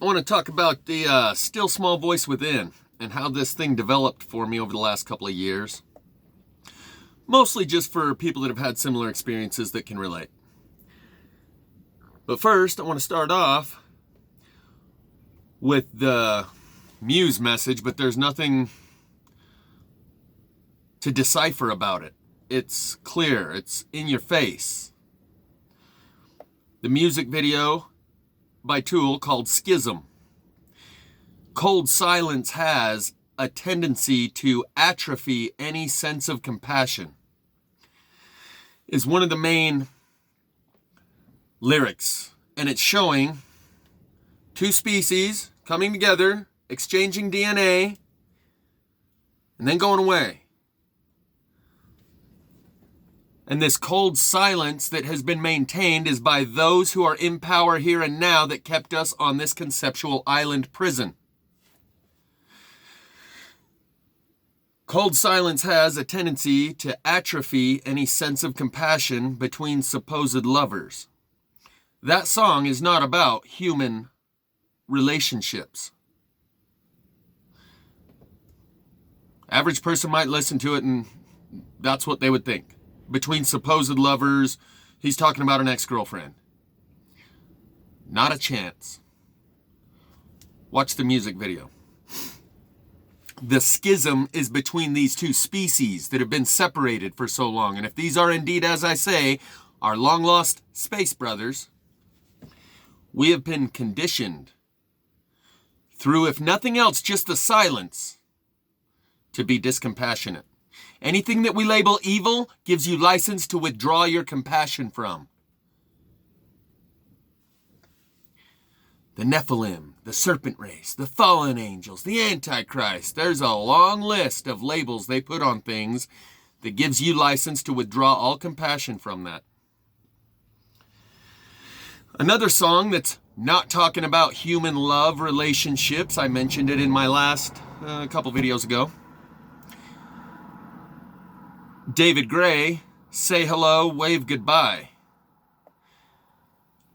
I want to talk about the still small voice within and how this thing developed for me over the last couple of years. Mostly just for people that have had similar experiences that can relate. But first, I want to start off with the Muse message, but there's nothing to decipher about it. It's clear, it's in your face. The music video by Tool called Schism. Cold silence has a tendency to atrophy any sense of compassion, is one of the main lyrics. And it's showing two species coming together, exchanging DNA, and then going away. And this cold silence that has been maintained is by those who are in power here and now that kept us on this conceptual island prison. Cold silence has a tendency to atrophy any sense of compassion between supposed lovers. That song is not about human relationships. Average person might listen to it and that's what they would think. Between supposed lovers, he's talking about an ex-girlfriend. Not a chance. Watch the music video. The schism is between these two species that have been separated for so long. And if these are indeed, as I say, our long-lost space brothers, we have been conditioned through, if nothing else, just the silence, to be discompassionate. Anything that we label evil gives you license to withdraw your compassion from. The Nephilim, the serpent race, the fallen angels, the Antichrist. There's a long list of labels they put on things that gives you license to withdraw all compassion from that. Another song that's not talking about human love relationships, I mentioned it in my last couple videos ago. David Gray, Say Hello, Wave Goodbye.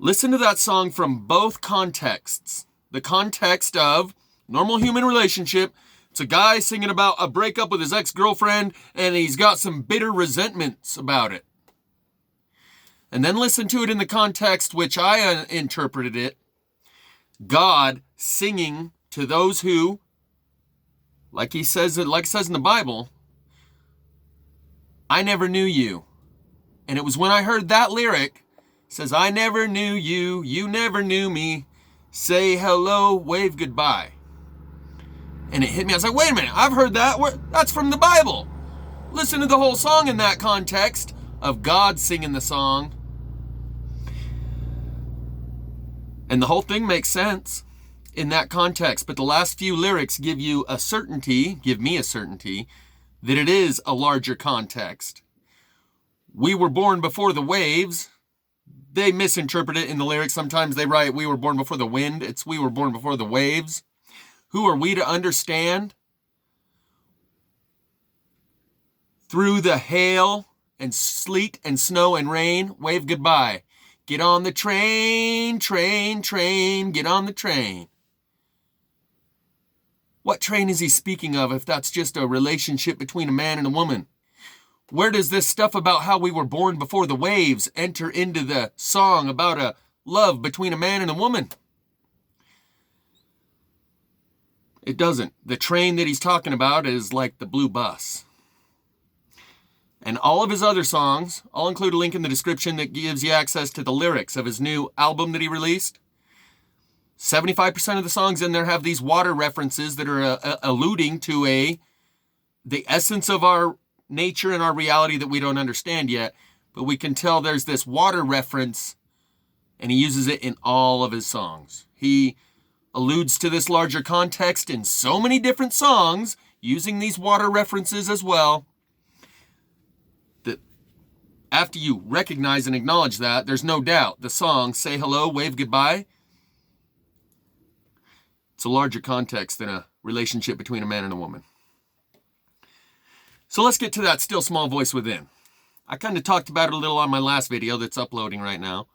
Listen to that song from both contexts. The context of normal human relationship. It's a guy singing about a breakup with his ex-girlfriend and he's got some bitter resentments about it. And then listen to it in the context which I interpreted it. God singing to those who, like it says in the Bible, I never knew you. And it was when I heard that lyric, it says, I never knew you, you never knew me, say hello, wave goodbye. And it hit me. I was like, wait a minute, I've heard that. That's from the Bible. Listen to the whole song in that context of God singing the song. And the whole thing makes sense in that context. But the last few lyrics give me a certainty, that it is a larger context. We were born before the waves. They misinterpret it in the lyrics. Sometimes they write, we were born before the wind. It's we were born before the waves. Who are we to understand? Through the hail and sleet and snow and rain, wave goodbye. Get on the train, get on the train. What train is he speaking of if that's just a relationship between a man and a woman? Where does this stuff about how we were born before the waves enter into the song about a love between a man and a woman? It doesn't. The train that he's talking about is like the blue bus. And all of his other songs, I'll include a link in the description that gives you access to the lyrics of his new album that he released. 75% of the songs in there have these water references that are alluding to the essence of our nature and our reality that we don't understand yet. But we can tell there's this water reference, and he uses it in all of his songs. He alludes to this larger context in so many different songs, using these water references as well, that after you recognize and acknowledge that, there's no doubt the song, Say Hello, Wave Goodbye, it's a larger context than a relationship between a man and a woman. So let's get to that still small voice within. I kind of talked about it a little on my last video that's uploading right now.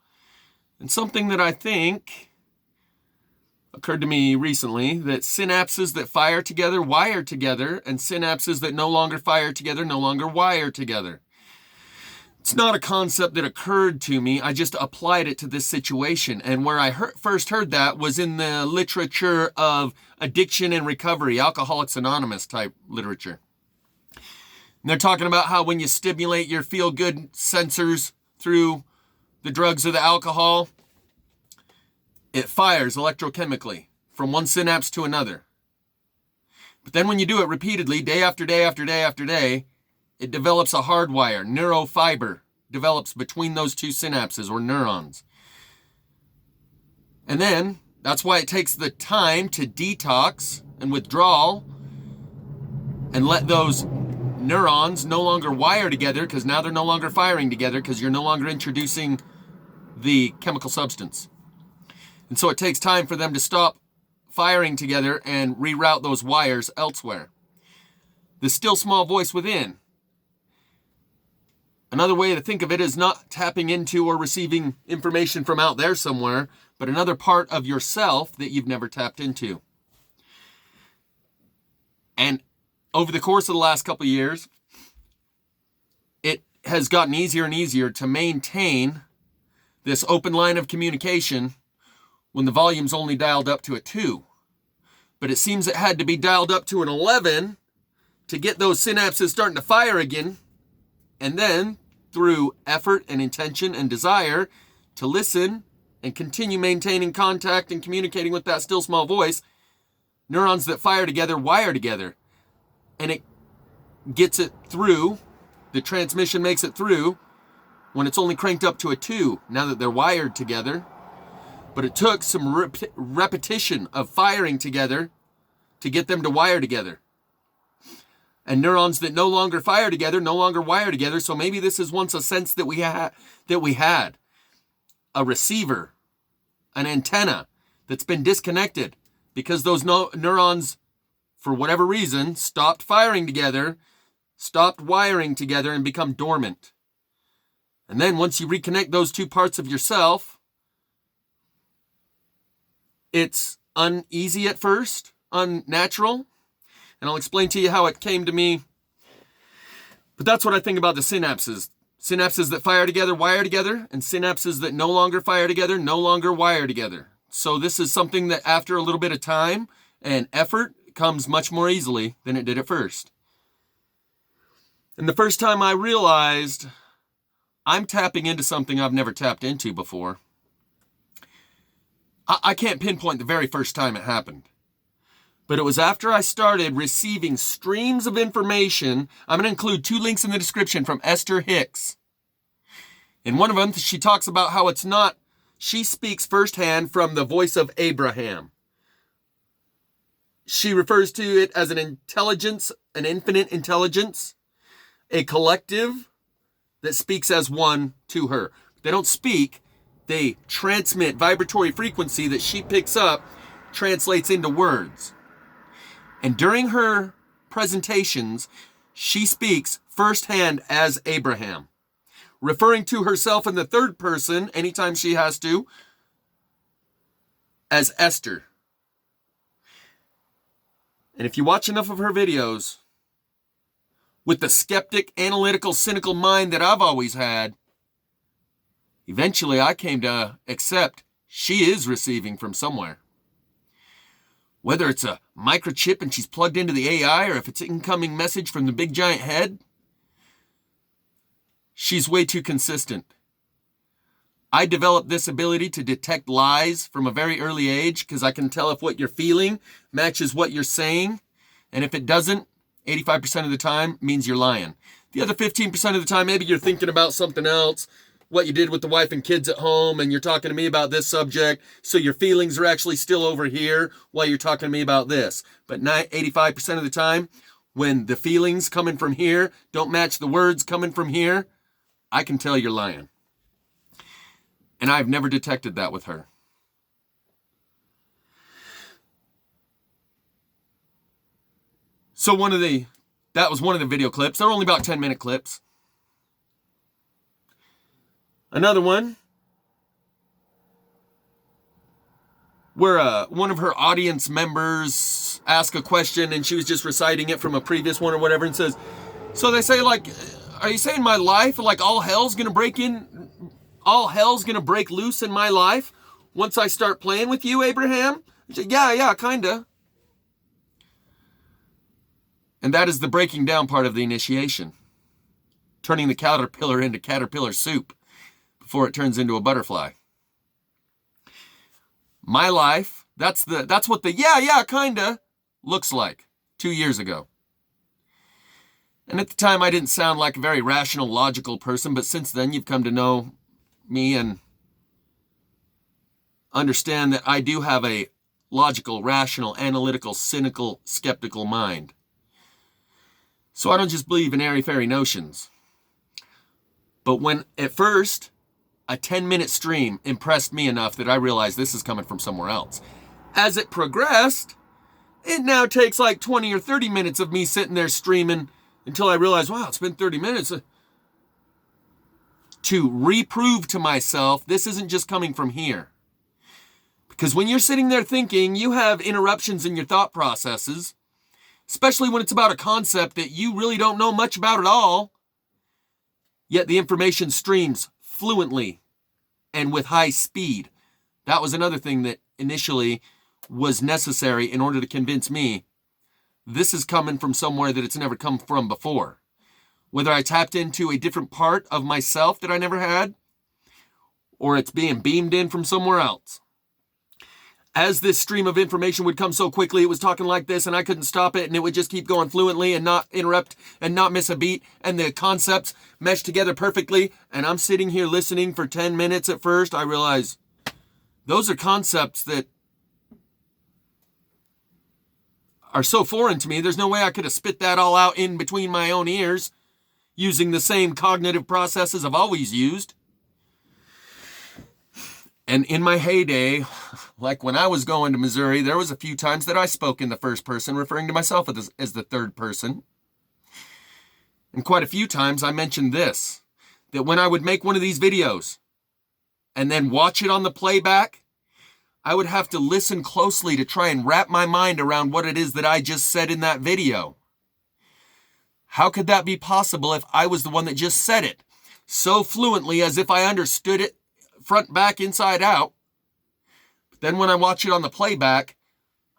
And something that I think occurred to me recently that synapses that fire together wire together, and synapses that no longer fire together no longer wire together. It's not a concept that occurred to me. I just applied it to this situation. And where I first heard that was in the literature of addiction and recovery, Alcoholics Anonymous type literature. And they're talking about how when you stimulate your feel-good sensors through the drugs or the alcohol, it fires electrochemically from one synapse to another. But then when you do it repeatedly, day after day after day after day, it develops a hardwire, neurofiber develops between those two synapses or neurons. And then that's why it takes the time to detox and withdrawal and let those neurons no longer wire together, because now they're no longer firing together because you're no longer introducing the chemical substance. And so it takes time for them to stop firing together and reroute those wires elsewhere. The still small voice within. Another way to think of it is not tapping into or receiving information from out there somewhere, but another part of yourself that you've never tapped into. And over the course of the last couple of years, it has gotten easier and easier to maintain this open line of communication when the volume's only dialed up to a 2. But it seems it had to be dialed up to an 11 to get those synapses starting to fire again. And then, through effort and intention and desire to listen and continue maintaining contact and communicating with that still small voice, neurons that fire together wire together. And it gets it through, the transmission makes it through when it's only cranked up to a 2, now that they're wired together. But it took some repetition of firing together to get them to wire together. And neurons that no longer fire together no longer wire together. So maybe this is once a sense that we had a receiver, an antenna that's been disconnected because those neurons, for whatever reason, stopped firing together, stopped wiring together, and become dormant. And then once you reconnect those two parts of yourself, it's uneasy at first, unnatural. And I'll explain to you how it came to me. But that's what I think about the synapses. Synapses that fire together, wire together, and synapses that no longer fire together, no longer wire together. So this is something that after a little bit of time and effort comes much more easily than it did at first. And the first time I realized I'm tapping into something I've never tapped into before, I can't pinpoint the very first time it happened. But it was after I started receiving streams of information. I'm going to include 2 links in the description from Esther Hicks. In one of them, she talks about how she speaks firsthand from the voice of Abraham. She refers to it as an intelligence, an infinite intelligence, a collective that speaks as one to her. They don't speak, they transmit vibratory frequency that she picks up, translates into words. And during her presentations, she speaks firsthand as Abraham, referring to herself in the third person anytime she has to, as Esther. And if you watch enough of her videos, with the skeptic, analytical, cynical mind that I've always had, eventually I came to accept she is receiving from somewhere. Whether it's a microchip and she's plugged into the AI, or if it's an incoming message from the big giant head, she's way too consistent. I developed this ability to detect lies from a very early age because I can tell if what you're feeling matches what you're saying. And if it doesn't, 85% of the time means you're lying. The other 15% of the time, maybe you're thinking about something else, what you did with the wife and kids at home, and you're talking to me about this subject, so your feelings are actually still over here while you're talking to me about this. But 85% of the time, when the feelings coming from here don't match the words coming from here, I can tell you're lying. And I've never detected that with her. So that was one of the video clips. They're only about 10-minute clips. Another one where one of her audience members asked a question and she was just reciting it from a previous one or whatever, and says, so they say, like, are you saying my life, like, all hell's gonna break loose in my life once I start playing with you, Abraham? I said, yeah, kinda. And that is the breaking down part of the initiation. Turning the caterpillar into caterpillar soup before it turns into a butterfly. My life, that's what the yeah, kinda looks like 2 years ago. And at the time, I didn't sound like a very rational, logical person, but since then, you've come to know me and understand that I do have a logical, rational, analytical, cynical, skeptical mind. So I don't just believe in airy-fairy notions. But when, at first, a 10-minute stream impressed me enough that I realized this is coming from somewhere else. As it progressed, it now takes like 20 or 30 minutes of me sitting there streaming until I realize, wow, it's been 30 minutes. To reprove to myself, this isn't just coming from here. Because when you're sitting there thinking, you have interruptions in your thought processes, especially when it's about a concept that you really don't know much about at all, yet the information streams fluently and with high speed. That was another thing that initially was necessary in order to convince me this is coming from somewhere that it's never come from before. Whether I tapped into a different part of myself that I never had, or it's being beamed in from somewhere else. As this stream of information would come so quickly, it was talking like this, and I couldn't stop it, and it would just keep going fluently and not interrupt and not miss a beat, and the concepts mesh together perfectly, and I'm sitting here listening for 10 minutes at first. I realize those are concepts that are so foreign to me, there's no way I could have spit that all out in between my own ears using the same cognitive processes I've always used. And in my heyday, like when I was going to Missouri, there was a few times that I spoke in the first person, referring to myself as the third person. And quite a few times I mentioned this, that when I would make one of these videos and then watch it on the playback, I would have to listen closely to try and wrap my mind around what it is that I just said in that video. How could that be possible if I was the one that just said it so fluently as if I understood it front, back, inside out? But then when I watch it on the playback,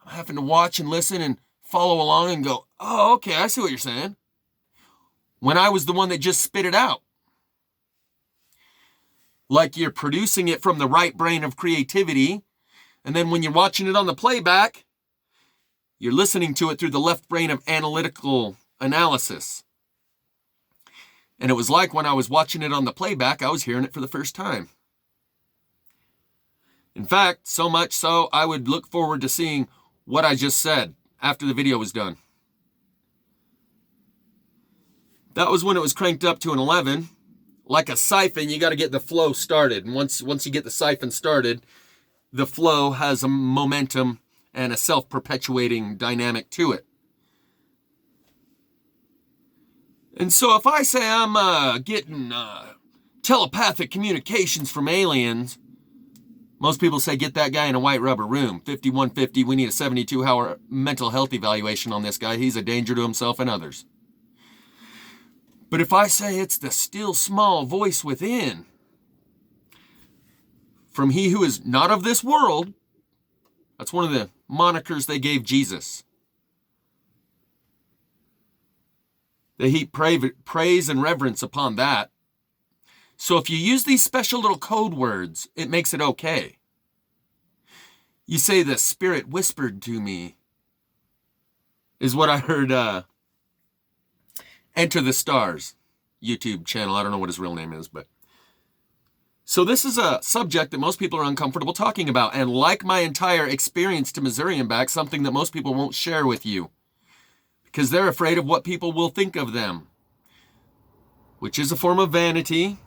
I'm having to watch and listen and follow along and go, oh, okay, I see what you're saying. When I was the one that just spit it out. Like you're producing it from the right brain of creativity, and then when you're watching it on the playback, you're listening to it through the left brain of analytical analysis. And it was like when I was watching it on the playback, I was hearing it for the first time. In fact, so much so, I would look forward to seeing what I just said after the video was done. That was when it was cranked up to an 11. Like a siphon, you got to get the flow started. And once you get the siphon started, the flow has a momentum and a self-perpetuating dynamic to it. And so if I say I'm getting telepathic communications from aliens, most people say, get that guy in a white rubber room. 5150, we need a 72-hour mental health evaluation on this guy. He's a danger to himself and others. But if I say it's the still small voice within, from he who is not of this world, that's one of the monikers they gave Jesus. They heap praise and reverence upon that. So if you use these special little code words, it makes it okay. You say the Spirit whispered to me, is what I heard Enter the Stars YouTube channel. I don't know what his real name is, but. So this is a subject that most people are uncomfortable talking about. And like my entire experience to Missouri and back, something that most people won't share with you. Because they're afraid of what people will think of them. Which is a form of vanity.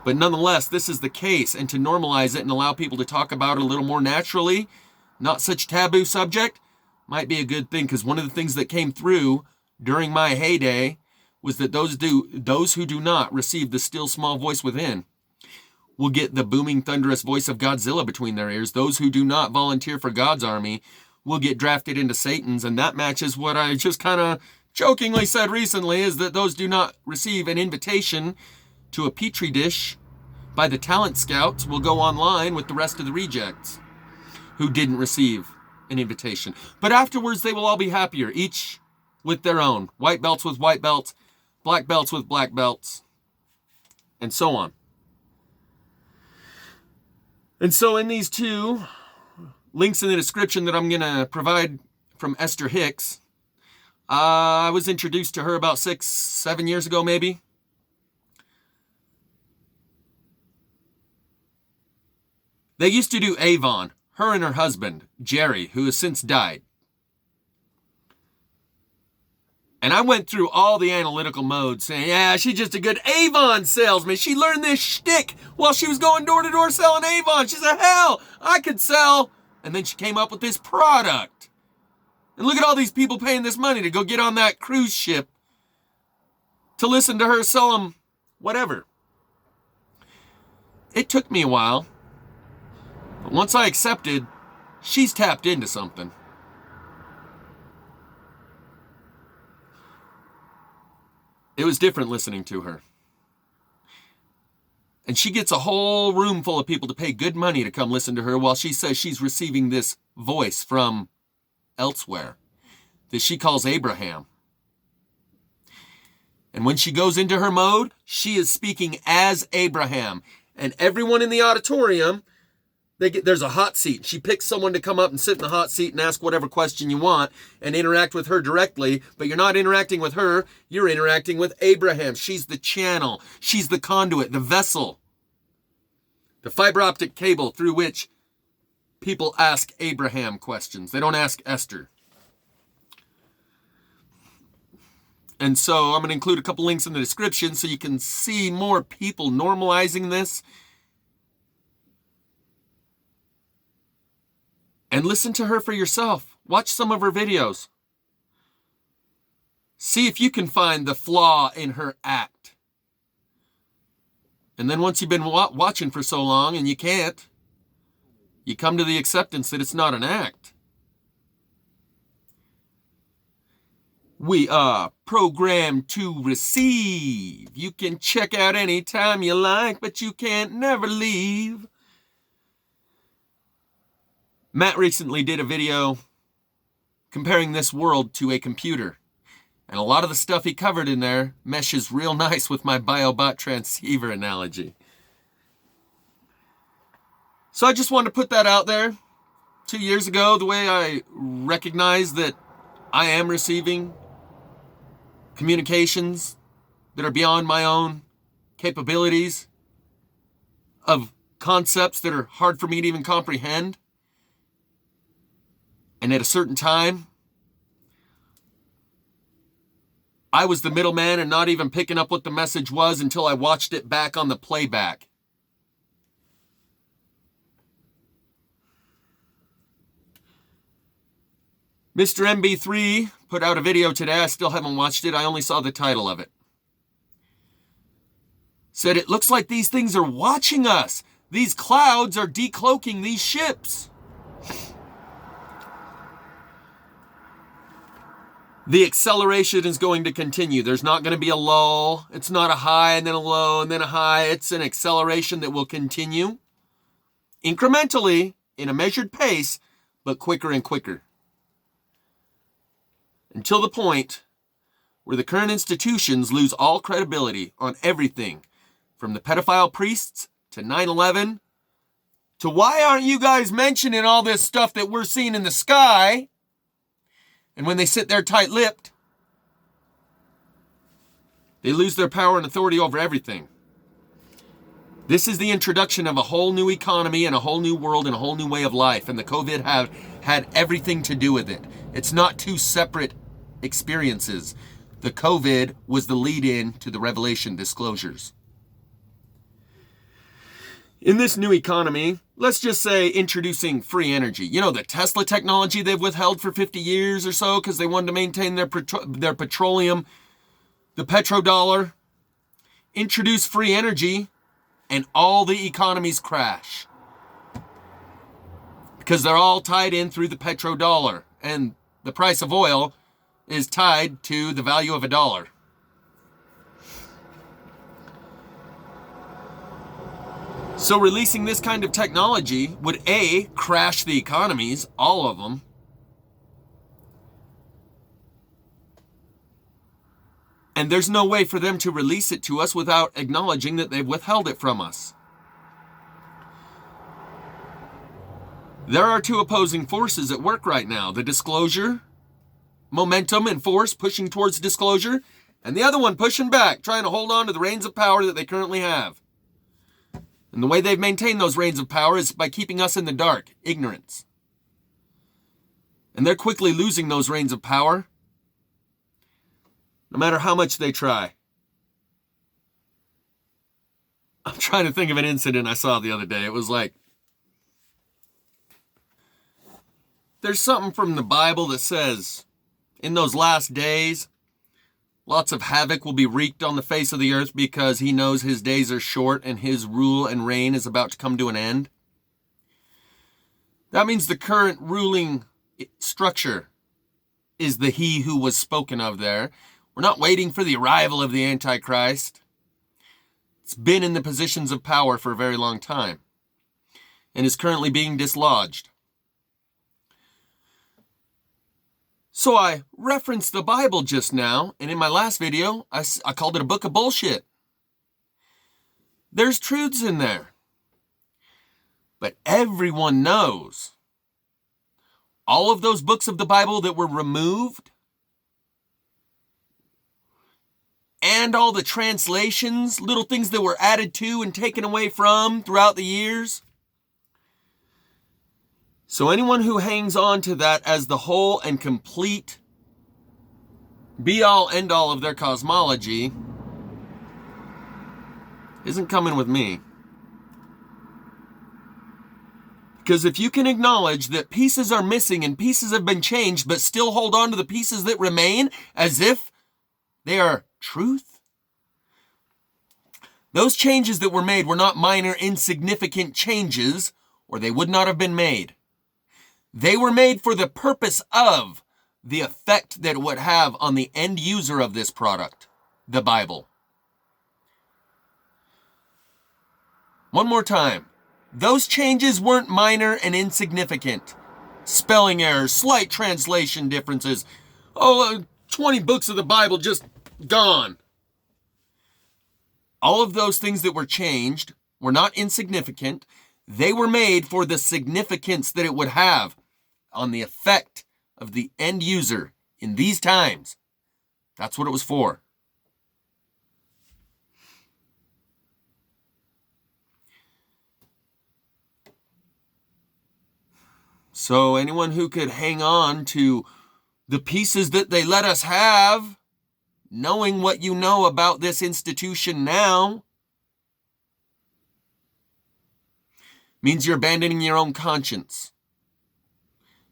But nonetheless, this is the case, and to normalize it and allow people to talk about it a little more naturally, not such a taboo subject, might be a good thing, because one of the things that came through during my heyday was that those who do not receive the still small voice within will get the booming, thunderous voice of Godzilla between their ears. Those who do not volunteer for God's army will get drafted into Satan's, and that matches what I just kind of jokingly said recently, is that those do not receive an invitation to a petri dish by the talent scouts will go online with the rest of the rejects who didn't receive an invitation. But afterwards, they will all be happier, each with their own. White belts with white belts, black belts with black belts, and so on. And so in these two links in the description that I'm going to provide from Esther Hicks, I was introduced to her about 6-7 years ago, maybe. They used to do Avon, her and her husband, Jerry, who has since died. And I went through all the analytical modes saying, yeah, she's just a good Avon salesman. She learned this shtick while she was going door to door selling Avon. She said, hell, I could sell. And then she came up with this product. And look at all these people paying this money to go get on that cruise ship to listen to her sell them whatever. It took me a while. But once I accepted, she's tapped into something. It was different listening to her. And she gets a whole room full of people to pay good money to come listen to her while she says she's receiving this voice from elsewhere that she calls Abraham. And when she goes into her mode, she is speaking as Abraham. And everyone in the auditorium, there's a hot seat. She picks someone to come up and sit in the hot seat and ask whatever question you want and interact with her directly. But you're not interacting with her. You're interacting with Abraham. She's the channel. She's the conduit, the vessel, the fiber optic cable through which people ask Abraham questions. They don't ask Esther. And so I'm going to include a couple links in the description so you can see more people normalizing this. And listen to her for yourself. Watch some of her videos. See if you can find the flaw in her act. And then once you've been watching for so long and you can't, you come to the acceptance that it's not an act. We are programmed to receive. You can check out anytime you like, but you can't never leave. Matt recently did a video comparing this world to a computer. And a lot of the stuff he covered in there meshes real nice with my BioBot transceiver analogy. So I just wanted to put that out there. 2 years ago, the way I recognized that I am receiving communications that are beyond my own capabilities, of concepts that are hard for me to even comprehend. And at a certain time, I was the middleman and not even picking up what the message was until I watched it back on the playback. Mr. MB3 put out a video today. I still haven't watched it. I only saw the title of it. Said it looks like these things are watching us. These clouds are decloaking these ships. The acceleration is going to continue. There's not going to be a lull. It's not a high and then a low and then a high. It's an acceleration that will continue incrementally in a measured pace, but quicker and quicker. Until the point where the current institutions lose all credibility on everything, from the pedophile priests to 9/11 to why aren't you guys mentioning all this stuff that we're seeing in the sky? And when they sit there tight-lipped, they lose their power and authority over everything. This is the introduction of a whole new economy and a whole new world and a whole new way of life. And the COVID have had everything to do with it. It's not two separate experiences. The COVID was the lead-in to the Revelation disclosures. In this new economy, let's just say introducing free energy. You know, the Tesla technology they've withheld for 50 years or so because they wanted to maintain their petroleum, the petrodollar. Introduce free energy, and all the economies crash. Because they're all tied in through the petrodollar, and the price of oil is tied to the value of a dollar. So releasing this kind of technology would A, crash the economies, all of them, and there's no way for them to release it to us without acknowledging that they've withheld it from us. There are two opposing forces at work right now. The disclosure, momentum and force pushing towards disclosure, and the other one pushing back, trying to hold on to the reins of power that they currently have. And the way they've maintained those reins of power is by keeping us in the dark, ignorance. And they're quickly losing those reins of power, no matter how much they try. I'm trying to think of an incident I saw the other day. It was like, there's something from the Bible that says, in those last days, lots of havoc will be wreaked on the face of the earth because he knows his days are short and his rule and reign is about to come to an end. That means the current ruling structure is the he who was spoken of there. We're not waiting for the arrival of the Antichrist. It's been in the positions of power for a very long time and is currently being dislodged. So I referenced the Bible just now, and in my last video, I called it a book of bullshit. There's truths in there. But everyone knows all of those books of the Bible that were removed and all the translations, little things that were added to and taken away from throughout the years. So anyone who hangs on to that as the whole and complete be-all, end-all of their cosmology isn't coming with me. Because if you can acknowledge that pieces are missing and pieces have been changed, but still hold on to the pieces that remain as if they are truth, those changes that were made were not minor, insignificant changes, or they would not have been made. They were made for the purpose of the effect that it would have on the end user of this product, the Bible. One more time. Those changes weren't minor and insignificant. Spelling errors, slight translation differences. 20 books of the Bible just gone. All of those things that were changed were not insignificant. They were made for the significance that it would have on the effect of the end user in these times. That's what it was for. So anyone who could hang on to the pieces that they let us have, knowing what you know about this institution now, means you're abandoning your own conscience.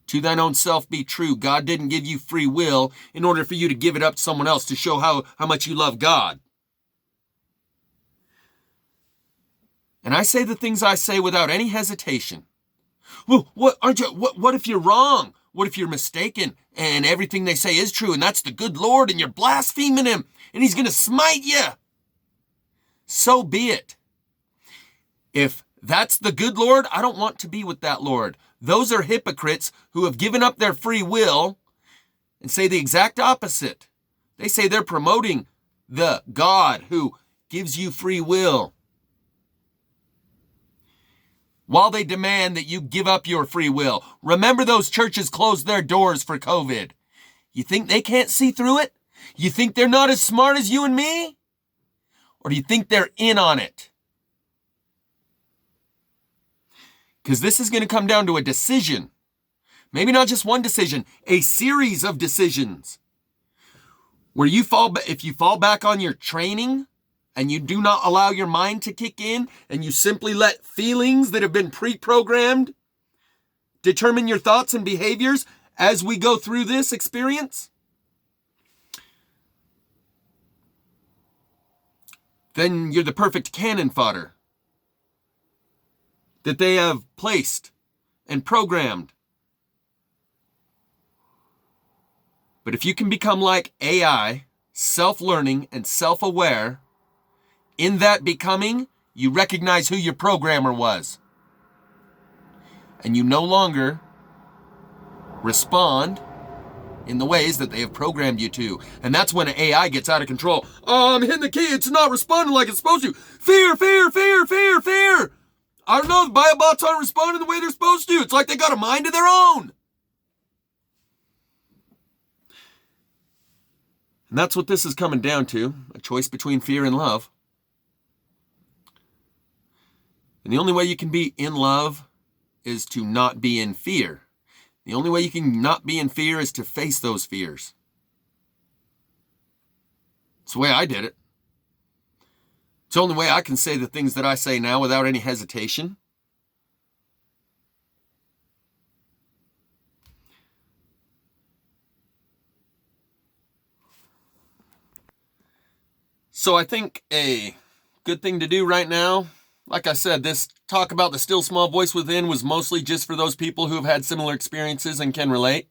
To thine own self be true. God didn't give you free will in order for you to give it up to someone else to show how much you love God. And I say the things I say without any hesitation. Well, what if you're wrong? What if you're mistaken and everything they say is true and that's the good Lord and you're blaspheming him and he's going to smite you? So be it. If that's the good Lord, I don't want to be with that Lord. Those are hypocrites who have given up their free will and say the exact opposite. They say they're promoting the God who gives you free will, while they demand that you give up your free will. Remember, those churches closed their doors for COVID. You think they can't see through it? You think they're not as smart as you and me? Or do you think they're in on it? Because this is going to come down to a decision. Maybe not just one decision, a series of decisions. Where if you fall back on your training, and you do not allow your mind to kick in, and you simply let feelings that have been pre-programmed determine your thoughts and behaviors as we go through this experience, then you're the perfect cannon fodder that they have placed and programmed. But if you can become like AI, self-learning and self-aware, in that becoming, you recognize who your programmer was. And you no longer respond in the ways that they have programmed you to. And that's when an AI gets out of control. Oh, I'm hitting the key. It's not responding like it's supposed to. Fear, fear, fear, fear, fear. I don't know. The biobots aren't responding the way they're supposed to. It's like they got a mind of their own. And that's what this is coming down to. A choice between fear and love. And the only way you can be in love is to not be in fear. The only way you can not be in fear is to face those fears. It's the way I did it. It's the only way I can say the things that I say now without any hesitation. So I think a good thing to do right now, like I said, this talk about the still small voice within was mostly just for those people who have had similar experiences and can relate.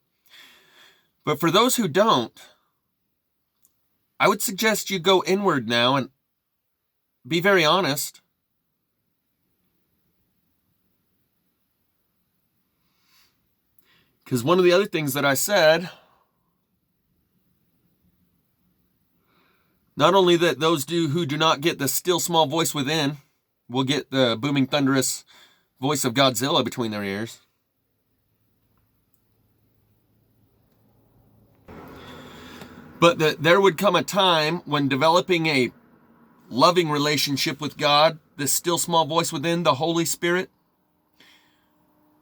But for those who don't, I would suggest you go inward now and be very honest. Because one of the other things that I said, not only that those who do not get the still small voice within will get the booming thunderous voice of Godzilla between their ears, but that there would come a time when developing a loving relationship with God, this still small voice within, the Holy Spirit,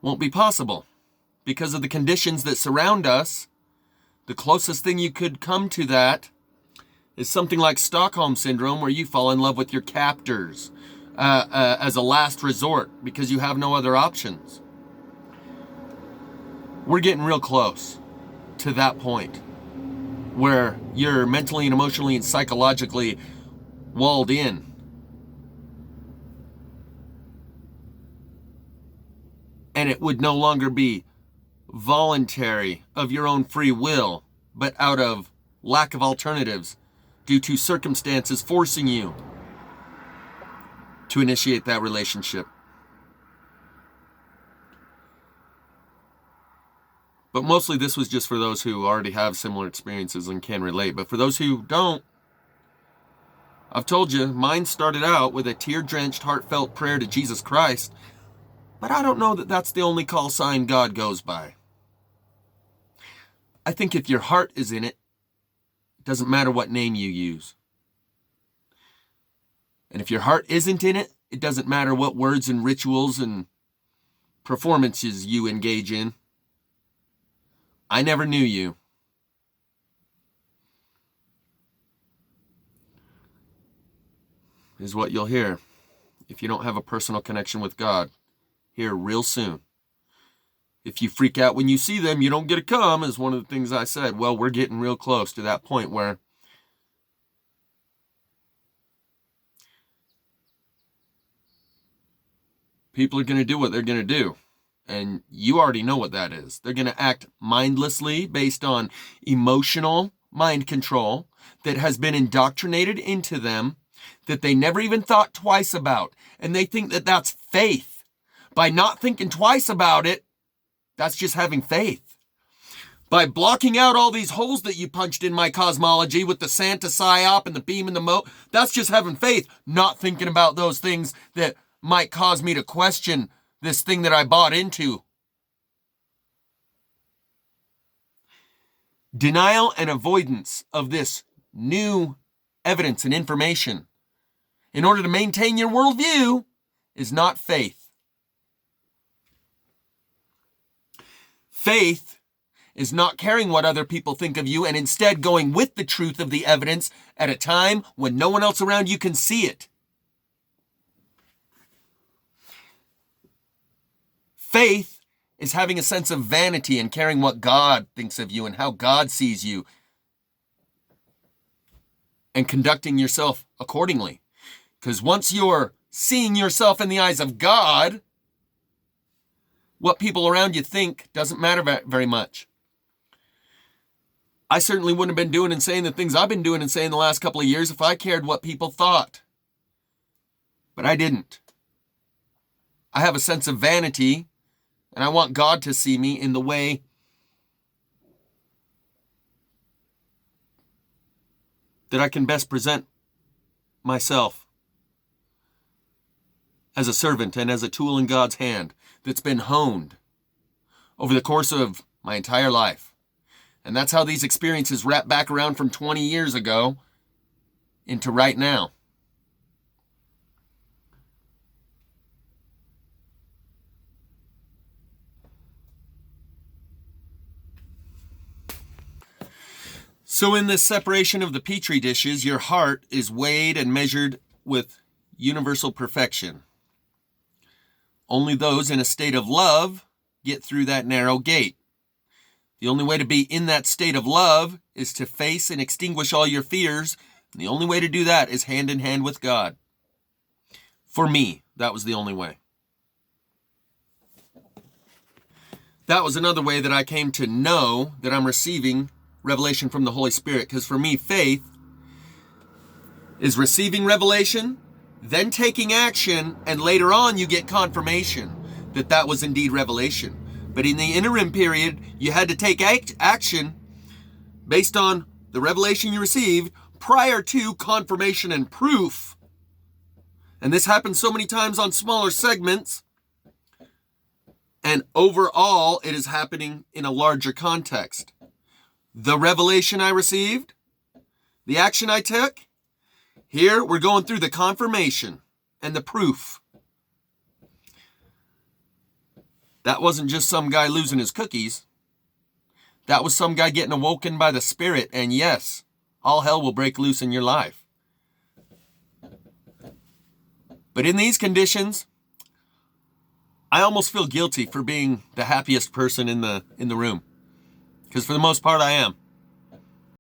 won't be possible because of the conditions that surround us. The closest thing you could come to that is something like Stockholm Syndrome, where you fall in love with your captors as a last resort because you have no other options. We're getting real close to that point where you're mentally and emotionally and psychologically walled in. And it would no longer be voluntary of your own free will, but out of lack of alternatives due to circumstances forcing you to initiate that relationship. But mostly this was just for those who already have similar experiences and can relate. But for those who don't, I've told you, mine started out with a tear-drenched, heartfelt prayer to Jesus Christ, but I don't know that that's the only call sign God goes by. I think if your heart is in it, it doesn't matter what name you use. And if your heart isn't in it, it doesn't matter what words and rituals and performances you engage in. I never knew you. Is what you'll hear if you don't have a personal connection with God here real soon. If you freak out when you see them, you don't get to come, is one of the things I said. Well, we're getting real close to that point where people are going to do what they're going to do. And you already know what that is. They're going to act mindlessly based on emotional mind control that has been indoctrinated into them that they never even thought twice about. And they think that that's faith. By not thinking twice about it, that's just having faith. By blocking out all these holes that you punched in my cosmology with the Santa psyop and the beam and the moat, that's just having faith, not thinking about those things that might cause me to question this thing that I bought into. Denial and avoidance of this new evidence and information in order to maintain your worldview is not faith. Faith is not caring what other people think of you and instead going with the truth of the evidence at a time when no one else around you can see it. Faith is having a sense of vanity and caring what God thinks of you and how God sees you and conducting yourself accordingly. Because once you're seeing yourself in the eyes of God, what people around you think doesn't matter very much. I certainly wouldn't have been doing and saying the things I've been doing and saying the last couple of years if I cared what people thought. But I didn't. I have a sense of vanity, and I want God to see me in the way that I can best present myself as a servant and as a tool in God's hand that's been honed over the course of my entire life. And that's how these experiences wrap back around from 20 years ago into right now. So in this separation of the petri dishes, your heart is weighed and measured with universal perfection. Only those in a state of love get through that narrow gate. The only way to be in that state of love is to face and extinguish all your fears. And the only way to do that is hand in hand with God. For me, that was the only way. That was another way that I came to know that I'm receiving revelation from the Holy Spirit. Because for me, faith is receiving revelation, then taking action, and later on you get confirmation that that was indeed revelation. But in the interim period, you had to take action based on the revelation you received prior to confirmation and proof. And this happens so many times on smaller segments. And overall, it is happening in a larger context. The revelation I received, the action I took, here we're going through the confirmation and the proof. That wasn't just some guy losing his cookies. That was some guy getting awoken by the Spirit. And yes, all hell will break loose in your life. But in these conditions, I almost feel guilty for being the happiest person in the room. Because for the most part, I am.